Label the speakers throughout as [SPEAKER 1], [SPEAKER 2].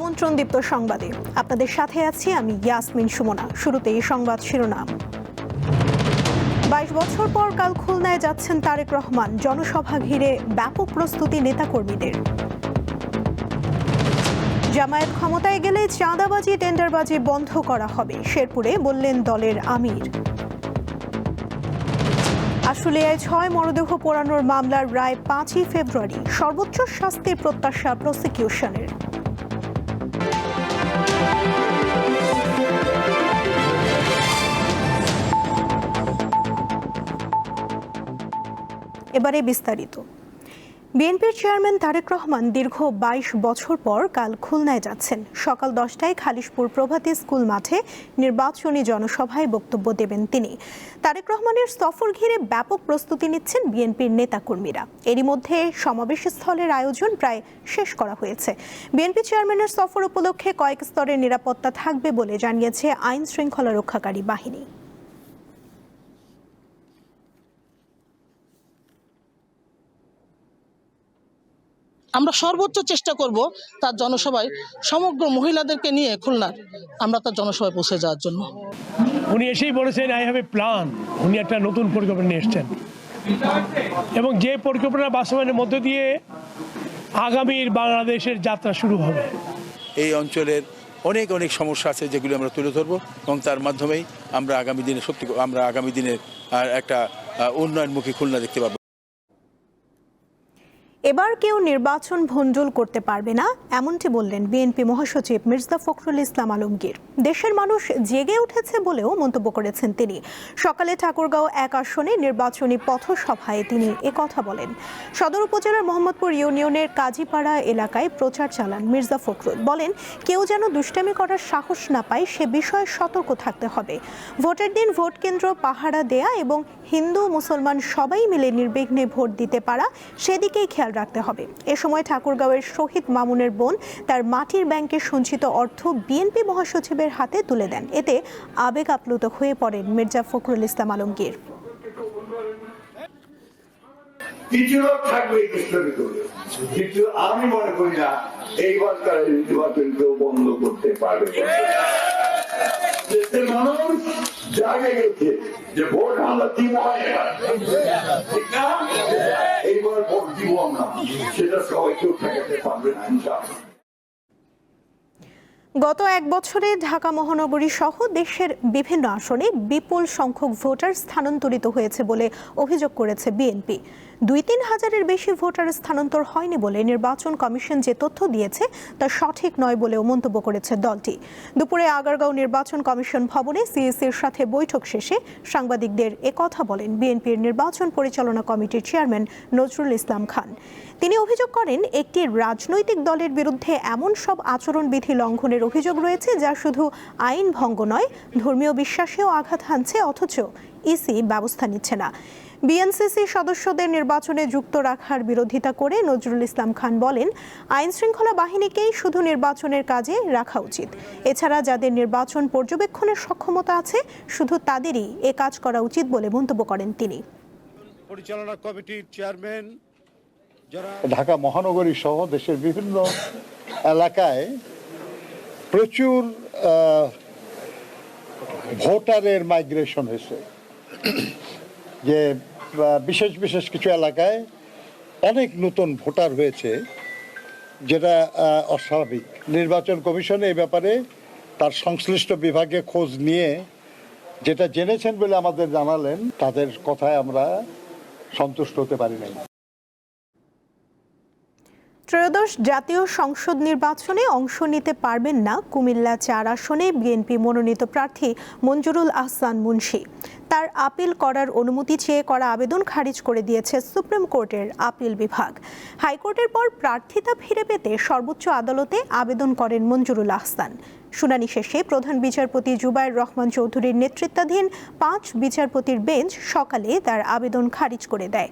[SPEAKER 1] আমন্ত্রণ দীপ্ত সংবাদে আপনাদের সাথে আছি আমি ইয়াসমিন সুমনা। শুরুতেই সংবাদ শিরোনাম। 22 বছর পর কাল খুলনায় যাচ্ছেন তারেক রহমান। জনসভা ঘিরে ব্যাপক প্রস্তুতি নেতাকর্মীদের। জামায়াত ক্ষমতায় গেলে চাঁদাবাজি টেন্ডারবাজি বন্ধ করা হবে, শেরপুরে বললেন দলের আমির। আশুলিয়ায় 6 মরদেহ পোড়ানোর মামলার রায় 5ই ফেব্রুয়ারি। সর্বোচ্চ শাস্তির প্রত্যাশা প্রসিকিউশনের। এবারে বিস্তারিত। বিএনপির চেয়ারম্যান তারেক রহমান দীর্ঘ 22 বছর পর কাল খুলনায় যাচ্ছেন। সকাল 10টায় খালিশপুর প্রভাতী স্কুল মাঠে নির্বাচনী জনসভায় বক্তব্য দেবেন তিনি। তারেক রহমানের সফর ঘিরে ব্যাপক প্রস্তুতি নিচ্ছেন বিএনপির নেতাকর্মীরা। এরই মধ্যে সমাবেশ স্থলের আয়োজন প্রায় শেষ করা হয়েছে। বিএনপি চেয়ারম্যানের সফর উপলক্ষে কয়েক স্তরের নিরাপত্তা থাকবে বলে জানিয়েছে আইন শৃঙ্খলা রক্ষাকারী বাহিনী।
[SPEAKER 2] আমরা সর্বোচ্চ চেষ্টা করব তার জনসভায় সমগ্র মহিলাদেরকে নিয়ে খুলনার আমরা তার জনসভায় পৌঁছে যাওয়ার জন্য।
[SPEAKER 3] উনি এসেই বলেছেন আই হ্যাভ এ প্ল্যান। উনি একটা নতুন পরিকল্পনা নিয়ে এসছেন এবং যে পরিকল্পনা বাস্তবায়নের মধ্য দিয়ে আগামীর বাংলাদেশের যাত্রা শুরু হবে।
[SPEAKER 4] এই অঞ্চলের অনেক সমস্যা আছে যেগুলো আমরা তুলে ধরবো এবং তার মাধ্যমেই আমরা আগামী দিনের একটা উন্নয়নমুখী খুলনা দেখতে পাবো।
[SPEAKER 1] এবার কেউ নির্বাচন ভণ্ডুল করতে পারবে না, এমনটি বললেন বিএনপি মহাসচিব মির্জা ফখরুল ইসলাম আলমগীর। দেশের মানুষ জেগে উঠেছে বলেও মন্তব্য করেছেন তিনি। সকালে ঠাকুরগাঁও 1 আসনে নির্বাচনী পথসভায় তিনি একথা বলেন। সদর উপজেলার মোহাম্মদপুর ইউনিয়নের কাজীপাড়া এলাকায় প্রচার চালান মির্জা ফখরুল। বলেন, কেউ যেন দুষ্টামি করার সাহস না পায় সে বিষয়ে সতর্ক থাকতে হবে। ভোটের দিন ভোট কেন্দ্র পাহারা দেয়া এবং হিন্দু মুসলমান সবাই মিলে নির্বিঘ্নে ভোট দিতে পারা সেদিকেই খেয়াল রাখতে হবে। এ সময় ঠাকুরগাঁওয়ের শহীদ মামুনের বোন তার মাটির ব্যাংকে সঞ্চিত অর্থ বিএনপি মহাসচিবের হাতে তুলে দেন। এতে আবেগ আপ্লুত হয়ে পড়েন মির্জা ফখরুল ইসলাম আলমগীর।
[SPEAKER 5] আমি মনে করি না এইবার তারা নির্বাচন কেউ বন্ধ করতে পারবে। দেশের মানুষ জাগে গেছে যে ভোট আমরা দিব, ঠিক না? এইবার ভোট দিব আমরা, সেটা সবাই কেউ ঠেকাতে পারবে না ইনশাআল্লাহ।
[SPEAKER 1] গত 1 বছরে ঢাকা মহানগরী সহ দেশের বিভিন্ন আসনে বিপুল সংখ্যক ভোটার স্থানান্তরিত হয়েছে বলে অভিযোগ করেছে বিএনপি। 2-3 হাজারের বেশি ভোটার স্থানান্তর হয়নি বলে নির্বাচন কমিশন যে তথ্য দিয়েছে তা সঠিক নয় বলেও মন্তব্য করেছে দলটি। দুপুরে আগারগাঁও নির্বাচন কমিশন ভবনে সিএসির সাথে বৈঠক শেষে সাংবাদিকদের একথা বলেন বিএনপির নির্বাচন পরিচালনা কমিটির চেয়ারম্যান নজরুল ইসলাম খান। তিনি অভিযোগ করেন, একটি রাজনৈতিক দলের বিরুদ্ধে এমন সব আচরণবিধি লঙ্ঘনের অভিযোগ রয়েছে যা শুধু আইন ভঙ্গ নয়, ধর্মীয় বিশ্বাসেও আঘাত হানছে, অথচ ইসি ব্যবস্থা নিচ্ছে না। বিএনসিসি সদস্যদের নির্বাচনে যুক্ত রাখার বিরোধিতা করে নজরুল ইসলাম খান বলেন, আইন শৃঙ্খলা বাহিনীকেই শুধু নির্বাচনের কাজে রাখা উচিত। এছাড়া যাদের নির্বাচন পর্যবেক্ষণের সক্ষমতা আছে শুধু তাদেরই এ কাজ করা উচিত বলে মন্তব্য করেন তিনি।
[SPEAKER 6] পরিচালনা কমিটির চেয়ারম্যান
[SPEAKER 7] ঢাকা মহানগরী সহ দেশের বিভিন্ন এলাকায় প্রচুর ভোটারের মাইগ্রেশন হয়েছে, যে বিশেষ কিছু এলাকায় অনেক নতুন ভোটার হয়েছে, যেটা অস্বাভাবিক। নির্বাচন কমিশন এই ব্যাপারে তার সংশ্লিষ্ট বিভাগে খোঁজ নিয়ে যেটা জেনেছেন বলে আমাদের জানালেন, তাদের কথায় আমরা সন্তুষ্ট হতে পারি নাই।
[SPEAKER 1] ত্রয়োদশ জাতীয় সংসদ নির্বাচনে অংশ নিতে পারবেন না কুমিল্লা 4 আসনে বিএনপি মনোনীত প্রার্থী মঞ্জুরুল আহসান মুন্সি। তার আপিল করার অনুমতি চেয়ে করা আবেদন খারিজ করে দিয়েছে সুপ্রিম কোর্টের আপিল বিভাগ। হাইকোর্টের পর প্রার্থিতা ফিরে পেতে সর্বোচ্চ আদালতে আবেদন করেন মঞ্জুরুল আহসান। শুনানি শেষে প্রধান বিচারপতি জুবায়ের রহমান চৌধুরীর নেতৃত্বাধীন 5 বিচারপতির বেঞ্চ সকালে তার আবেদন খারিজ করে দেয়।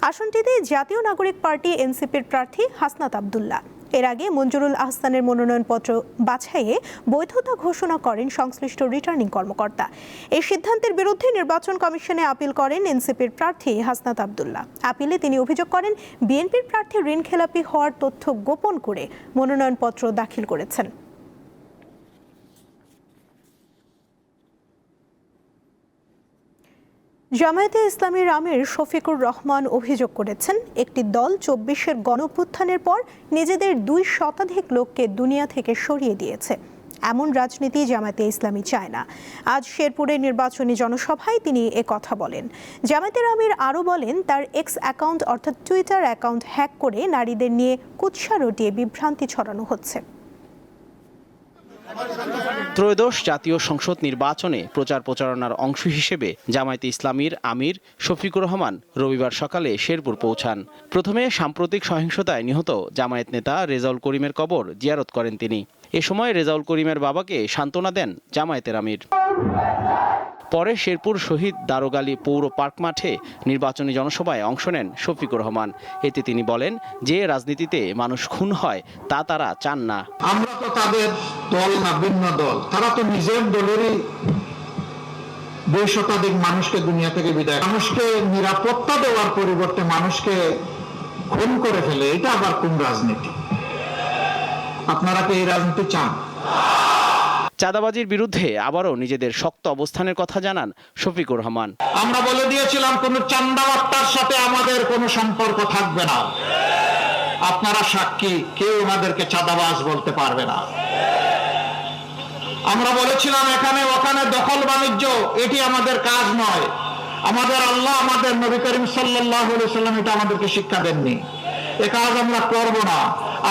[SPEAKER 1] আসনটিতে জাতীয় নাগরিক পার্টি এনসিপির প্রার্থী হাসনাত আব্দুল্লাহ। এর আগে মঞ্জুরুল আহসানের মনোনয়নপত্র বাছাইয়ে বৈধতা ঘোষণা করেন সংশ্লিষ্ট রিটার্নিং কর্মকর্তা। এই সিদ্ধান্তের বিরুদ্ধে নির্বাচন কমিশনে আপিল করেন এনসিপির প্রার্থী হাসনাত আব্দুল্লাহ। আপিলে তিনি অভিযোগ করেন বিএনপির প্রার্থী ঋণখেলাপি হওয়ার তথ্য গোপন করে মনোনয়নপত্র দাখিল করেছেন। জামায়াতে ইসলামীর আমির শফিকুর রহমান অভিযোগ করেছেন, একটি দল ২৪-এর গণঅভ্যুত্থানের পর নিজেদের ২ শতাধিক লোককে দুনিয়া থেকে সরিয়ে দিয়েছে। এমন রাজনীতি জামায়াতে ইসলামী চায় না। আজ শেরপুরে নির্বাচনী জনসভায় তিনি কথা বলেন। জামায়াতের আমির আরও বলেন, তার এক্স অ্যাকাউন্ট অর্থাৎ টুইটার অ্যাকাউন্ট হ্যাক করে নারীদের নিয়ে কুৎসা রটিয়ে বিভ্রান্তি ছড়ানো হচ্ছে।
[SPEAKER 8] ত্রয়োদশ জাতীয় সংসদ নির্বাচনে প্রচার প্রচারণার অংশ হিসেবে জামায়াতে ইসলামীর আমির শফিকুর রহমান রবিবার সকালে শেরপুর পৌঁছান। প্রথমে সাম্প্রতিক সহিংসতায় নিহত জামায়াত নেতা রেজাউল করিমের কবর জিয়ারত করেন তিনি। এ সময় রেজাউল করিমের বাবাকে সান্ত্বনা দেন জামায়াতের আমির। পরে শেরপুর শহীদ দারোগালী পৌর পার্ক মাঠে নির্বাচনী জনসভায় অংশ নেন শফিকুর রহমান। এতে তিনি বলেন, যে রাজনীতিতে মানুষ খুন হয় তা তারা চান না।
[SPEAKER 9] আমরা তো তাদের দল না, ভিন্ন দল। তারা তো নিজের দলেরই ২ শতাধিক মানুষকে দুনিয়া থেকে বিদায়, মানুষকে নিরাপত্তা দেওয়ার পরিবর্তে মানুষকে খুন করে ফেলে। এটা আবার কোন রাজনীতি? আপনারা কি এই রাজনীতি চান?
[SPEAKER 8] চাঁদাবাজির বিরুদ্ধে আবারও নিজেদের শক্ত অবস্থানের কথা জানান শফিকুর রহমান।
[SPEAKER 9] আমরা বলে দিয়েছিলাম, কোন চান্দাবাট্টার সাথে আমাদের কোনো সম্পর্ক থাকবে না। আপনারা সাক্ষী, কেউ আমাদেরকে চাঁদাবাজ বলতে পারবে না। আমরা বলেছিলাম, এখানে ওখানে দখল বাণিজ্য, এটি আমাদের কাজ নয়। আমাদের আল্লাহ, আমাদের নবী করিম সাল্লাল্লাহু আলাইহি সাল্লাম এটা আমাদেরকে শিক্ষা দেননি। এ কাজ আমরা করব না।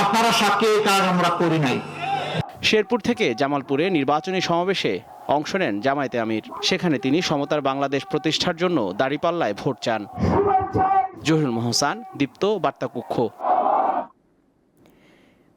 [SPEAKER 9] আপনারা সাক্ষী, এই কাজ আমরা করি নাই।
[SPEAKER 8] শেরপুর থেকে জামালপুরে নির্বাচনী সমাবেশে অংশ নেন জামায়াতে আমির। সেখানে তিনি সমতার বাংলাদেশ প্রতিষ্ঠার জন্য দাঁড়িপাল্লায় ভোট চান। জহিরুল মোহসান, দীপ্ত, বার্তাকক্ষ।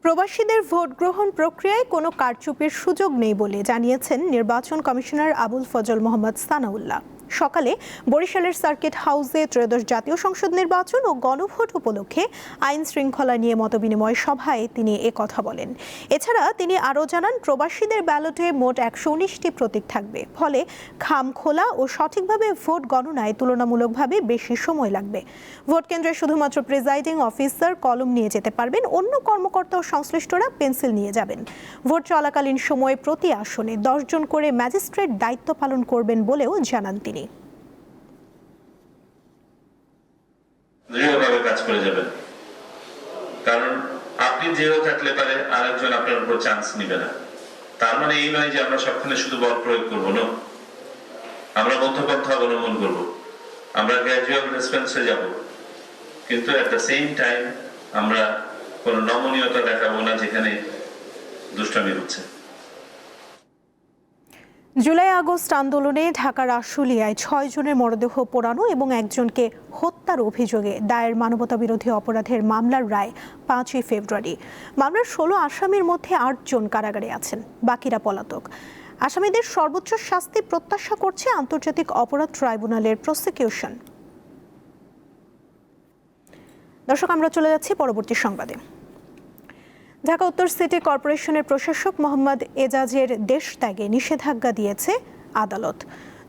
[SPEAKER 1] প্রবাসীদের ভোট গ্রহণ প্রক্রিয়ায় কোনো কারচুপির সুযোগ নেই বলে জানিয়েছেন নির্বাচন কমিশনার আবুল ফজল মোহাম্মদ সানাউল্লাহ। সকালে বরিশালের সার্কিট হাউসে ত্রয়োদশ জাতীয় সংসদ নির্বাচন ও গণভোট উপলক্ষে আইন শৃঙ্খলা নিয়ে মতবিনিময় সভায় তিনি কথা বলেন। এছাড়া তিনি আরও জানান, প্রবাসীদের ব্যালটে মোট ১১৯টি প্রতীক থাকবে, ফলে খাম খোলা ও সঠিকভাবে ভোট গণনায় তুলনামূলকভাবে বেশি সময় লাগবে। ভোট কেন্দ্রে শুধুমাত্র প্রিজাইডিং অফিসার কলম নিয়ে যেতে পারবেন, অন্য কর্মকর্তা ও সংশ্লিষ্টরা পেন্সিল নিয়ে যাবেন। ভোট চলাকালীন সময়ে প্রতি আসনে ১০ জন করে ম্যাজিস্ট্রেট দায়িত্ব পালন করবেন বলেও জানান তিনি।
[SPEAKER 10] দৃঢ়ভাবে কাজ করে যাবেন, কারণ আপনি দৃঢ় থাকলে পারে আরেকজন আপনার উপর চান্স নিবে না। তার মানে এই নয় যে আমরা সবখানে শুধু বল প্রয়োগ করবো না, আমরা মধ্যপন্থা অবলম্বন করব, আমরা গ্র্যাজুয়াল রেসপন্সে যাব, কিন্তু এট দ্য সেম টাইম আমরা কোনো নমনীয়তা দেখাবো না যেখানে দুষ্টামি হচ্ছে।
[SPEAKER 1] জুলাই আগস্ট আন্দোলনে ঢাকার আশুলিয়ায় ৬ জনের মরদেহ পোড়ানো এবং একজনকে হত্যার অভিযোগে দায়ের মানবতাবিরোধী অপরাধের মামলার রায় ৫ই ফেব্রুয়ারি। মামলার ১৬ আসামির মধ্যে ৮ জন কারাগারে আছেন, বাকিরা পলাতক। আসামিদের সর্বোচ্চ শাস্তি প্রত্যাশা করছে আন্তর্জাতিক অপরাধ ট্রাইব্যুনালের প্রসিকিউশন। দর্শক, আমরা চলে যাচ্ছি পরবর্তী সংবাদে। ঢাকা উত্তর সিটি কর্পোরেশনের প্রশাসক মোহাম্মদ এজাজের দেশ ত্যাগে নিষেধাজ্ঞা দিয়েছে আদালত।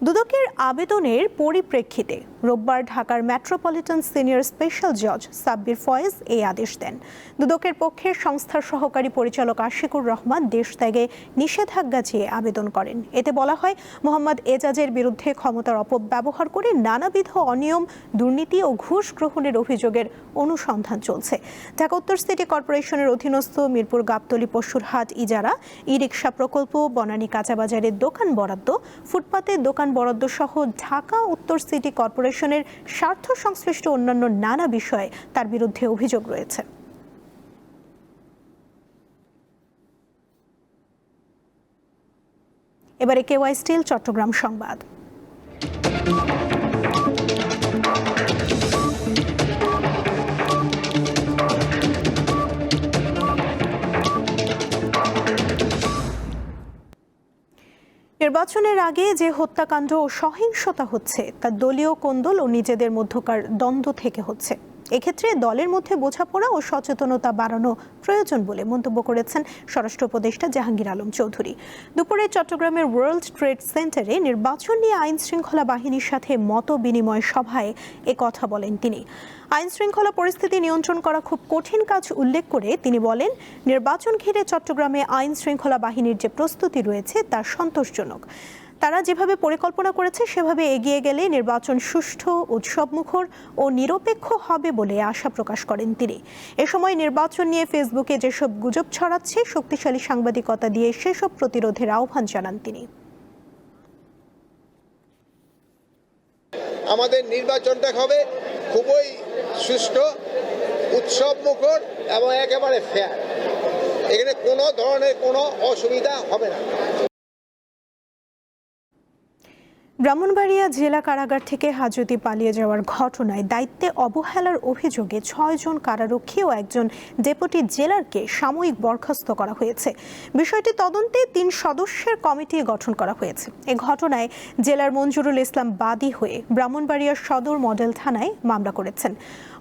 [SPEAKER 1] দুদকের আবেদনের পরিপ্রেক্ষিতে রোববার ঢাকার মেট্রোপলিটন সিনিয়র স্পেশাল জজ সাব্বির ফয়েজ এই আদেশ দেন। দুদকের পক্ষে সংস্থার সহকারী পরিচালক আশিকুর রহমান দেশ ত্যাগে নিষেধাজ্ঞা চেয়ে আবেদন করেন। এতে বলা হয়, মোহাম্মদ এজাজের বিরুদ্ধে ক্ষমতার অপব্যবহার করে নানাবিধ অনিয়ম, দুর্নীতি ও ঘুষ গ্রহণের অভিযোগের অনুসন্ধান চলছে। ঢাকা উত্তর সিটি কর্পোরেশনের অধীনস্থ মিরপুর গাবতলী পশুরহাট ইজারা, ই রিকশা প্রকল্প, বনানী কাঁচাবাজারের দোকান বরাদ্দ, ফুটপাতের দোকান বরাদ্দ সহ ঢাকা উত্তর সিটি কর্পোরেশনের স্বার্থ সংশ্লিষ্ট অন্যান্য নানা বিষয়ে তার বিরুদ্ধে অভিযোগ রয়েছে। এবারে কেওয়াই স্টিল চট্টগ্রাম সংবাদ। নির্বাচনের আগে যে হত্যাকাণ্ড ও সহিংসতা হচ্ছে তা দলীয় কোন্দল ও নিজেদের মধ্যকার দ্বন্দ্ব থেকে হচ্ছে। এক্ষেত্রে দলের মধ্যে বোঝাপড়া ও সচেতনতা বাড়ানো প্রয়োজন বলে মন্তব্য করেছেন স্বরাষ্ট্র উপদেষ্টা জাহাঙ্গীর আলম চৌধুরী। দুপুরে চট্টগ্রামের ওয়ার্ল্ড ট্রেড সেন্টারে নির্বাচন নিয়ে আইন শৃঙ্খলা বাহিনীর সাথে মত বিনিময় সভায় কথা বলেন তিনি। আইন শৃঙ্খলা পরিস্থিতি নিয়ন্ত্রণ করা খুব কঠিন কাজ উল্লেখ করে তিনি বলেন, নির্বাচন ঘিরে চট্টগ্রামে আইন শৃঙ্খলা বাহিনীর যে প্রস্তুতি রয়েছে তা সন্তোষজনক। তারা যেভাবে পরিকল্পনা করেছে সেভাবে এগিয়ে গেলে নির্বাচন সুষ্ঠু, উৎসবমুখর ও নিরপেক্ষ হবে বলে আশা প্রকাশ করেন তিনি। এ সময় নির্বাচন নিয়ে ফেসবুকে যেসব গুজব ছড়াচ্ছে, শক্তিশালী সাংবাদিকতা দিয়ে সেসব প্রতিরোধের আহ্বান জানান তিনি।
[SPEAKER 11] আমাদের নির্বাচনটা হবে খুবই সুষ্ঠু, উৎসবমুখর এবং একেবারে ফেয়ার। এখানে কোনো ধরনের কোনো অসুবিধা হবে না।
[SPEAKER 1] ব্রাহ্মণবাড়িয়া জেলা কারাগার থেকে হাজতে পালিয়ে যাওয়ার ঘটনায় দায়িত্বে অবহেলার অভিযোগে 6 জন কারারক্ষী ও একজন ডেপুটি জেলারকে সাময়িক বরখাস্ত করা হয়েছে। বিষয়টি তদন্তে 3 সদস্যের কমিটি গঠন করা হয়েছে। এ ঘটনায় জেলার মঞ্জুরুল ইসলাম বাদী হয়ে ব্রাহ্মণবাড়িয়া সদর মডেল থানায় মামলা করেছেন।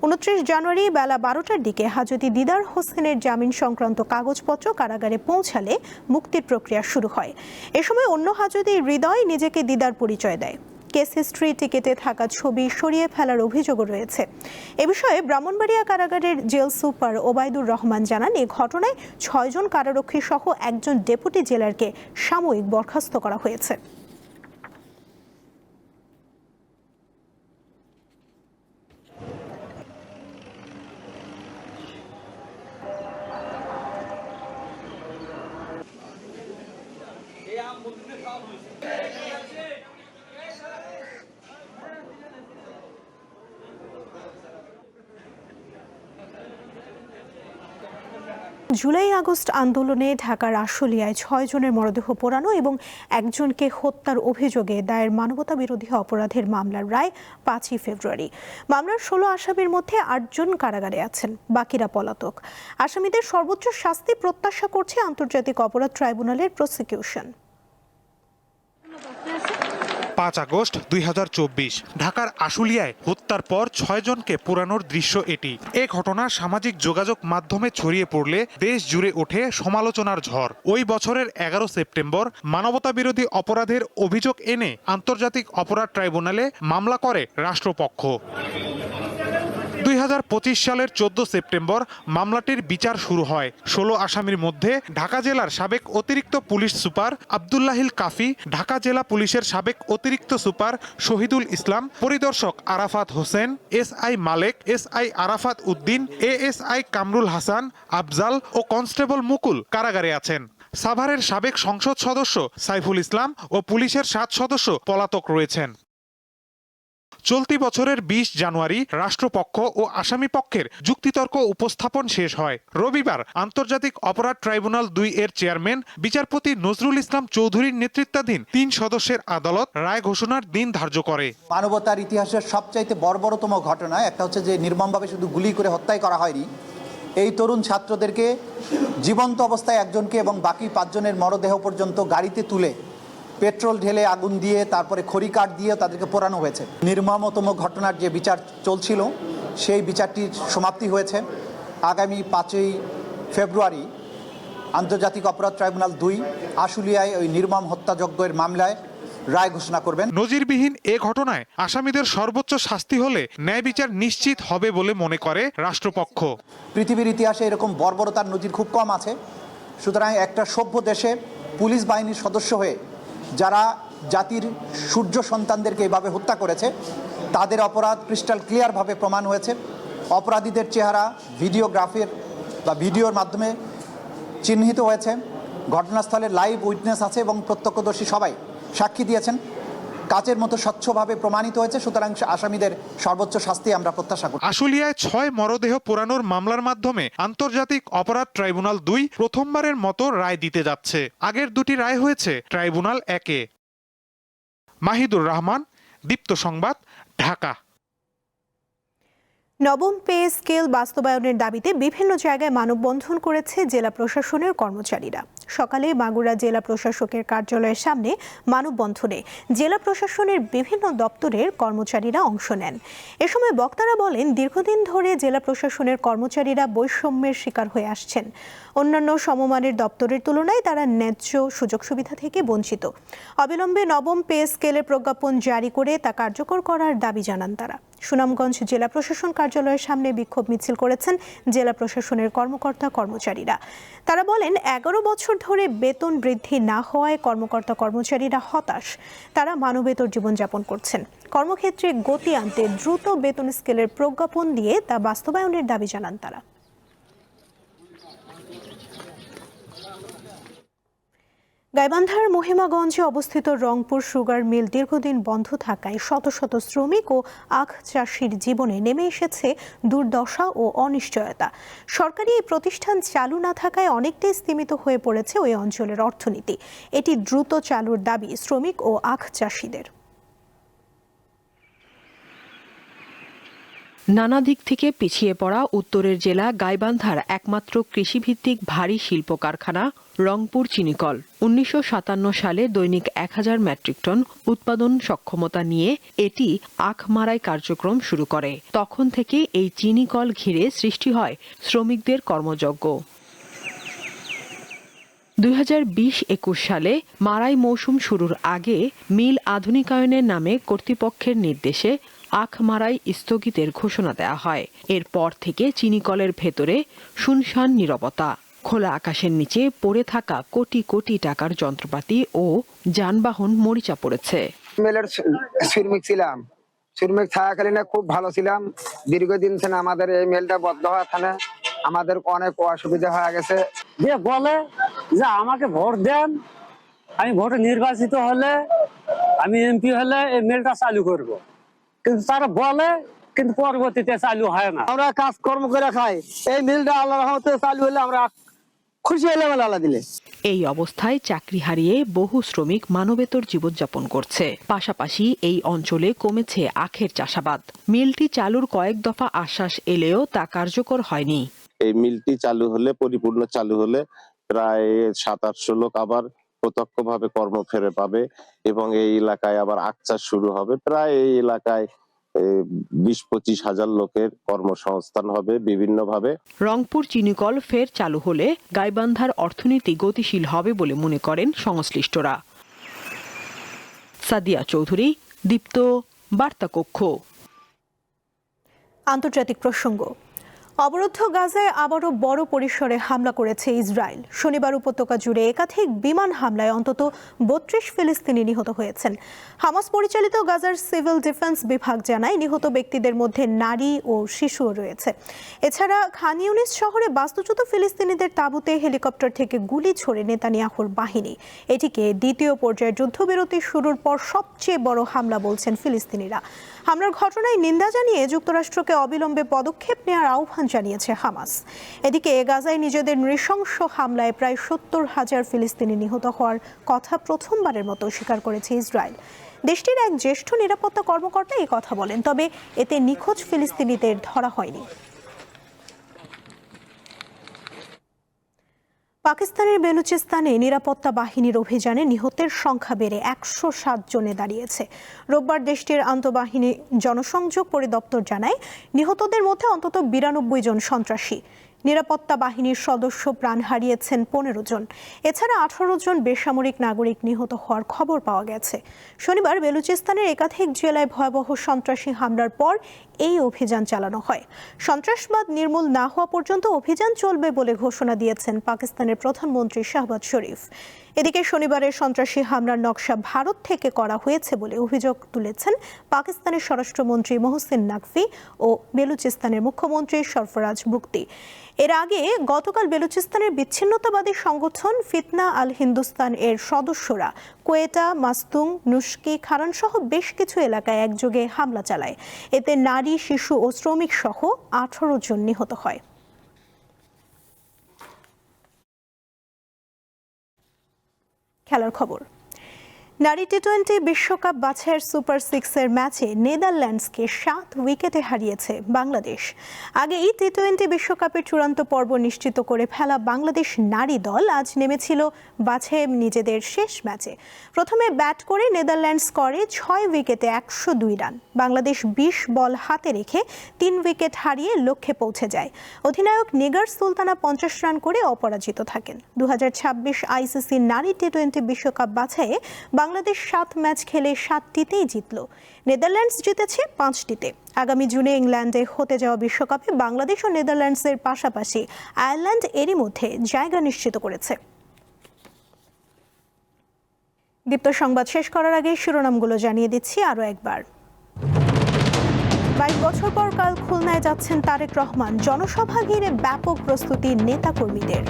[SPEAKER 1] 29 জানুয়ারি বেলা 12টার দিকে হাজতি দিদার হোসেনের জামিন সংক্রান্ত কাগজপত্র কারাগারে পৌঁছালে মুক্তির প্রক্রিয়া শুরু হয়। এ সময় অন্য হাজতি হৃদয় নিজেকে দিদার পরিচয় দেয়। কেস হিস্ট্রি টিকেটে থাকা ছবি সরিয়ে ফেলার অভিযোগও রয়েছে। এ বিষয়ে ব্রাহ্মণবাড়িয়া কারাগারের জেল সুপার ওবায়দুর রহমান জানান, এই ঘটনায় 6 জন কারারক্ষী সহ একজন ডেপুটি জেলারকে সাময়িক বরখাস্ত করা হয়েছে। জুলাই আগস্ট আন্দোলনে ঢাকার আশুলিয়ায় 6 জনের মরদেহ পোড়ানো এবং একজনকে হত্যার অভিযোগে দায়ের মানবতা বিরোধী অপরাধের মামলার রায় 5ই ফেব্রুয়ারি। মামলার 16 আসামির মধ্যে 8 জন কারাগারে আছেন, বাকিরা পলাতক। আসামিদের সর্বোচ্চ শাস্তি প্রত্যাশা করছে আন্তর্জাতিক অপরাধ ট্রাইব্যুনালের প্রসিকিউশন।
[SPEAKER 12] 5 আগস্ট 2024 ঢাকার আশুলিয়ায় হত্যার পর 6 জনকে পোড়ানোর দৃশ্য এটি। এ ঘটনা সামাজিক যোগাযোগ মাধ্যমে ছড়িয়ে পড়লে দেশ জুড়ে ওঠে সমালোচনার ঝড়। ওই বছরের 11 সেপ্টেম্বর মানবতাবিরোধী অপরাধের অভিযোগ এনে আন্তর্জাতিক অপরাধ ট্রাইব্যুনালে মামলা করে রাষ্ট্রপক্ষ। 2025 সালের 14 সেপ্টেম্বর মামলাটির বিচার শুরু হয়। 16 আসামির মধ্যে ঢাকা জেলার সাবেক অতিরিক্ত পুলিশ সুপার আব্দুল্লাহিল কাফি, ঢাকা জেলা পুলিশের সাবেক অতিরিক্ত সুপার শহীদুল ইসলাম, পরিদর্শক আরাফাত হোসেন, SI মালেক, SI আরাফাত উদ্দিন, ASI কামরুল হাসান, আফজাল ও কনস্টেবল মুকুল কারাগারে আছেন। সাভারের সাবেক সংসদ সদস্য সাইফুল ইসলাম ও পুলিশের 7 সদস্য পলাতক রয়েছেন। চলতি বছরের 20 জানুয়ারি রাষ্ট্রপক্ষ ও আসামি পক্ষের যুক্তিতর্ক উপস্থাপন শেষ হয়। রবিবার আন্তর্জাতিক অপরাধ ট্রাইব্যুনাল 2 এর চেয়ারম্যান বিচারপতি নজরুল ইসলাম চৌধুরীর নেতৃত্বাধীন 3 সদস্যের আদালত রায় ঘোষণার দিন ধার্য করে।
[SPEAKER 13] মানবতার ইতিহাসের সবচাইতে বর্বরতম ঘটনা একটা হচ্ছে যে নির্মমভাবে শুধু গুলি করে হত্যাই করা হয়নি, এই তরুণ ছাত্রদেরকে জীবন্ত অবস্থায় একজনকে এবং বাকি 5 জনের মরদেহ পর্যন্ত গাড়িতে তুলে পেট্রোল ঢেলে আগুন দিয়ে তারপরে খড়ি কাঠ দিয়ে তাদেরকে পোড়ানো হয়েছে। নির্মমতম ঘটনার যে বিচার চলছিল সেই বিচারটির সমাপ্তি হয়েছে। আগামী 5ই ফেব্রুয়ারি আন্তর্জাতিক অপরাধ ট্রাইব্যুনাল 2 আশুলিয়ায় ওই নির্মম হত্যাযজ্ঞের মামলায় রায় ঘোষণা করবেন।
[SPEAKER 12] নজিরবিহীন এ ঘটনায় আসামিদের সর্বোচ্চ শাস্তি হলে ন্যায় বিচার নিশ্চিত হবে বলে মনে করে রাষ্ট্রপক্ষ।
[SPEAKER 13] পৃথিবীর ইতিহাসে এরকম বর্বরতার নজির খুব কম আছে। সুতরাং একটা সভ্য দেশে পুলিশ বাহিনীর সদস্য হয়ে যারা জাতির সূর্য সন্তানদেরকে এভাবে হত্যা করেছে তাদের অপরাধ ক্রিস্টাল ক্লিয়ারভাবে প্রমাণ হয়েছে। অপরাধীদের চেহারা ভিডিওগ্রাফির বা ভিডিওর মাধ্যমে চিহ্নিত হয়েছে। ঘটনাস্থলে লাইভ উইটনেস আছে এবং প্রত্যক্ষদর্শী সবাই সাক্ষী দিয়েছেন। কাচের মতো স্বচ্ছভাবে প্রমাণিত হয়েছে। সুতরাং আসামিদের সর্বোচ্চ শাস্তি আমরা প্রত্যাশা করি।
[SPEAKER 12] আশুলিয়ায় 6 মরদেহ পোড়ানোর মামলার মাধ্যমে আন্তর্জাতিক অপরাধ ট্রাইব্যুনাল 2 প্রথমবারের মতো রায় দিতে যাচ্ছে। আগের 2টি রায় হয়েছে ট্রাইব্যুনাল 1-এ। মাহিদুর রহমান, দীপ্ত সংবাদ, ঢাকা।
[SPEAKER 1] নবম পে স্কেল বাস্তবায়নের দাবিতে বিভিন্ন জায়গায় মানববন্ধন করেছে জেলা প্রশাসনের কর্মচারীরা। সকালে মাগুরা জেলা প্রশাসকের কার্যালয়ের সামনে মানববন্ধনে জেলা প্রশাসনের বিভিন্ন দপ্তরের কর্মচারীরা অংশ নেন। এ সময় বক্তারা বলেন, দীর্ঘদিন ধরে জেলা প্রশাসনের কর্মচারীরা বৈষম্যের শিকার হয়ে আসছেন। অন্যান্য সমমানের দপ্তরের তুলনায় তারা ন্যায্য সুযোগ সুবিধা থেকে বঞ্চিত। অবিলম্বে নবম পে স্কেলের প্রজ্ঞাপন জারি করে তা কার্যকর করার দাবি জানান তারা। সুনামগঞ্জ জেলা প্রশাসন কার্যালয়ের সামনে বিক্ষোভ মিছিল করেছেন জেলা প্রশাসনের কর্মকর্তা কর্মচারীরা। তারা বলেন, 11 বছর ধরে বেতন বৃদ্ধি না হওয়ায় কর্মকর্তা কর্মচারীরা হতাশ। তারা মানবেতর জীবনযাপন করছেন। কর্মক্ষেত্রে গতি আনতে দ্রুত বেতন স্কেলের প্রজ্ঞাপন দিয়ে তা বাস্তবায়নের দাবি জানান তারা। গাইবান্ধার মহিমাগঞ্জে অবস্থিত রংপুর সুগার মিল দীর্ঘদিন বন্ধ থাকায় শত শত শ্রমিক ও আখ চাষির জীবনে নেমে এসেছে দুর্দশা ও অনিশ্চয়তা। সরকারি এই প্রতিষ্ঠান চালু না থাকায় অনেকটাই স্তীমিত হয়ে পড়েছে ওই অঞ্চলের অর্থনীতি। এটি দ্রুত চালুর দাবি শ্রমিক ও আখ চাষিদের।
[SPEAKER 14] নানা দিক থেকে পিছিয়ে পড়া উত্তরের জেলা গাইবান্ধার একমাত্র কৃষিভিত্তিক ভারী শিল্প কারখানা রংপুর চিনিকল 1957 সালে দৈনিক 1000 মেট্রিক টন উৎপাদন সক্ষমতা নিয়ে এটি আখ মারাই কার্যক্রম শুরু করে। তখন থেকে এই চিনিকল ঘিরে সৃষ্টি হয় শ্রমিকদের কর্মযজ্ঞ। 2020-21 সালে মারাই মৌসুম শুরুর আগে মিল আধুনিকায়নের নামে কর্তৃপক্ষের নির্দেশে আখ মারাই স্থগিতের ঘোষণা দেওয়া হয়। এরপর থেকে চিনিকলের ভেতরে শুনশান নীরবতা। খোলা আকাশের নিচে পড়ে থাকা কোটি কোটি টাকার যন্ত্রপাতি ও যানবাহন মরিচা পড়েছে।
[SPEAKER 15] মেলের শ্রমিক ছিলাম, শ্রমিক থাকাকালীন খুব ভালো ছিলাম। দীর্ঘদিন থেকে আমাদের এই মেলটা বন্ধ হওয়ার কারণে আমাদের অনেক অসুবিধা হয়ে গেছে।
[SPEAKER 16] যে বলে যে আমাকে ভোট দেন, আমি ভোটে নির্বাচিত হলে, আমি এমপি হলে এই মেলটা চালু করব, কিন্তু তারা বলে কিন্তু পরবর্তীতে চালু হয় না।
[SPEAKER 15] আমরা কাজকর্ম করে খাই, এই মিলটা আল্লাহর রহমতে চালু হলে আমরা খুশি হলে আল্লাহ দিলে।
[SPEAKER 14] এই অবস্থায় চাকরি হারিয়ে বহু শ্রমিক মানবেতর জীবনযাপন করছে। পাশাপাশি এই অঞ্চলে কমেছে আখের চাষাবাদ। মিলটি চালুর কয়েক দফা আশ্বাস এলেও তা কার্যকর হয়নি।
[SPEAKER 17] এই মিলটি চালু হলে, পরিপূর্ণ চালু হলে প্রায় 700-800 লোক আবার প্রত্যক্ষভাবে কর্ম ফিরে পাবে এবং এই এলাকায় আবার আখ চাষ শুরু হবে। প্রায় এই এলাকায় 20-25 হাজার লোকের কর্মসংস্থান হবে বিভিন্নভাবে।
[SPEAKER 14] রংপুর চিনিকল ফের চালু হলে গাইবান্ধার অর্থনীতি গতিশীল হবে বলে মনে করেন সংশ্লিষ্টরা। সাদিয়া চৌধুরী, দীপ্ত, বার্তা কক্ষ।
[SPEAKER 1] আন্তর্জাতিক প্রসঙ্গ। অবরুদ্ধ গাজায় আবারও বড় পরিসরে হামলা করেছে ইসরায়েল। শনিবার উপত্যকা জুড়ে একাধিক বিমান হামলায় অন্তত 32 ফিলিস্তিনি নিহত হয়েছেন। হামাস পরিচালিত গাজার সিভিল ডিফেন্স বিভাগ জানায়, নিহত ব্যক্তিদের মধ্যে নারী ও শিশুও রয়েছে। এছাড়া খান ইউনিস শহরে বাস্তুচ্যুত ফিলিস্তিনিদের তাঁবুতে হেলিকপ্টার থেকে গুলি ছোড়ে নেতানিয়াহুর বাহিনী। এটিকে দ্বিতীয় পর্যায়ের যুদ্ধবিরতি শুরুর পর সবচেয়ে বড় হামলা বলছেন ফিলিস্তিনিরা। হামলার ঘটনায় নিন্দা জানিয়ে যুক্তরাষ্ট্রকে অবিলম্বে পদক্ষেপ নেওয়ার আহ্বান জানিয়েছে হামাস। এদিকে গাজায় নিজেদের নৃশংস হামলায় প্রায় 70,000 ফিলিস্তিনি নিহত হওয়ার কথা প্রথমবারের মতো স্বীকার করেছে ইসরায়েল। দেশটির এক জ্যেষ্ঠ নিরাপত্তা কর্মকর্তা এই কথা বলেন, তবে এতে নিখোঁজ ফিলিস্তিনিদের ধরা হয়নি। পাকিস্তানের বেলুচিস্তানে নিরাপত্তা বাহিনীর অভিযানে নিহতের সংখ্যা বেড়ে 107 জনে দাঁড়িয়েছে। রোববার দেশটির আন্তঃবাহিনী জনসংযোগ পরিদপ্তর জানায়, নিহতদের মধ্যে অন্তত 92 জন সন্ত্রাসী। নিরাপত্তা বাহিনীর সদস্য প্রাণ হারিয়েছেন 15 জন। এছাড়া 18 জন বেসামরিক নাগরিক নিহত হওয়ার খবর পাওয়া গেছে। শনিবার বেলুচিস্তানের একাধিক জেলায় ভয়াবহ সন্ত্রাসী হামলার পর এই অভিযান চালানো হয়। সন্ত্রাসবাদ নির্মূল না হওয়া পর্যন্ত অভিযান চলবে বলে ঘোষণা দিয়েছেন পাকিস্তানের প্রধানমন্ত্রী শাহবাজ শরীফ। এদিকে শনিবারের সন্ত্রাসী হামলার নকশা ভারত থেকে করা হয়েছে বলে অভিযোগ তুলেছেন পাকিস্তানের স্বরাষ্ট্রমন্ত্রী মোহসিন নাকভি ও বেলুচিস্তানের মুখ্যমন্ত্রী সরফরাজ বুগতি। এর আগে গতকাল বেলুচিস্তানের বিচ্ছিন্নতাবাদী সংগঠন ফিতনা আল হিন্দুস্তান এর সদস্যরা কোয়েটা, মাস্তুং, নুশকি, খারান সহ বেশ কিছু এলাকায় একযোগে হামলা চালায়। এতে নারী, শিশু ও শ্রমিক সহ 18 জন নিহত হয়। খেলার খবর। নারী টি-20 বিশ্বকাপ বাছাইয়ের সুপার 6-এর ম্যাচে নেদারল্যান্ডসকে 7 উইকেটে হারিয়েছে বাংলাদেশ। আগেই টি-20 বিশ্বকাপের চূড়ান্ত পর্ব নিশ্চিত করে ফেলা বাংলাদেশ নারী দল আজ নেমেছিল বাছাইয়ে নিজেদের শেষ ম্যাচে। প্রথমে ব্যাট করে নেদারল্যান্ডস করে 6 উইকেটে 102 রান। বাংলাদেশ 20 বল হাতে রেখে 3 উইকেট হারিয়ে লক্ষ্যে পৌঁছে যায়। অধিনায়ক নিগার সুলতানা 50 রান করে অপরাজিত থাকেন। 2026 আইসিসি নারী টি-20 বিশ্বকাপ বাছাইয়ে বাংলাদেশ 7 ম্যাচ খেলে 7টিতেই জিতল। নেদারল্যান্ডস জিতেছে 5টিতে। আগামী জুনে ইংল্যান্ডে হতে যাওয়া বিশ্বকাপে বাংলাদেশ ও নেদারল্যান্ডসের পাশাপাশি আয়ারল্যান্ড এরই মধ্যে জায়গা নিশ্চিত করেছে। দীপ্ত সংবাদ শেষ করার আগে শিরোনামগুলো জানিয়ে দিচ্ছি আরও একবার। 22 বছর পর কাল খুলনায় যাচ্ছেন তারেক রহমান। জনসভা ঘিরে ব্যাপক প্রস্তুতি নেতাকর্মীদের।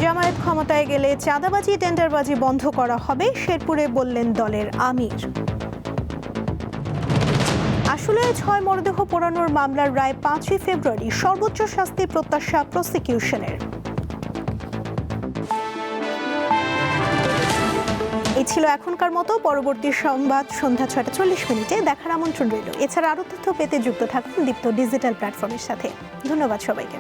[SPEAKER 1] জামায়াত ক্ষমতায় গেলে চাঁদাবাজি টেন্ডারবাজি বন্ধ করা হবে, শেরপুরে বললেন দলের আমির। আসলে 6 মরদেহ পোড়ানোর মামলার রায় 5 ফেব্রুয়ারি, সর্বোচ্চ শাস্তি প্রত্যাশা প্রসিকিউশনের। এই ছিল এখনকার মতো। পরবর্তী সংবাদ সন্ধ্যা 6:40 দেখার আমন্ত্রণ রইল। এছাড়া আরও তথ্য পেতে যুক্ত থাকুন দীপ্ত ডিজিটাল প্ল্যাটফর্মের সাথে। ধন্যবাদ সবাইকে।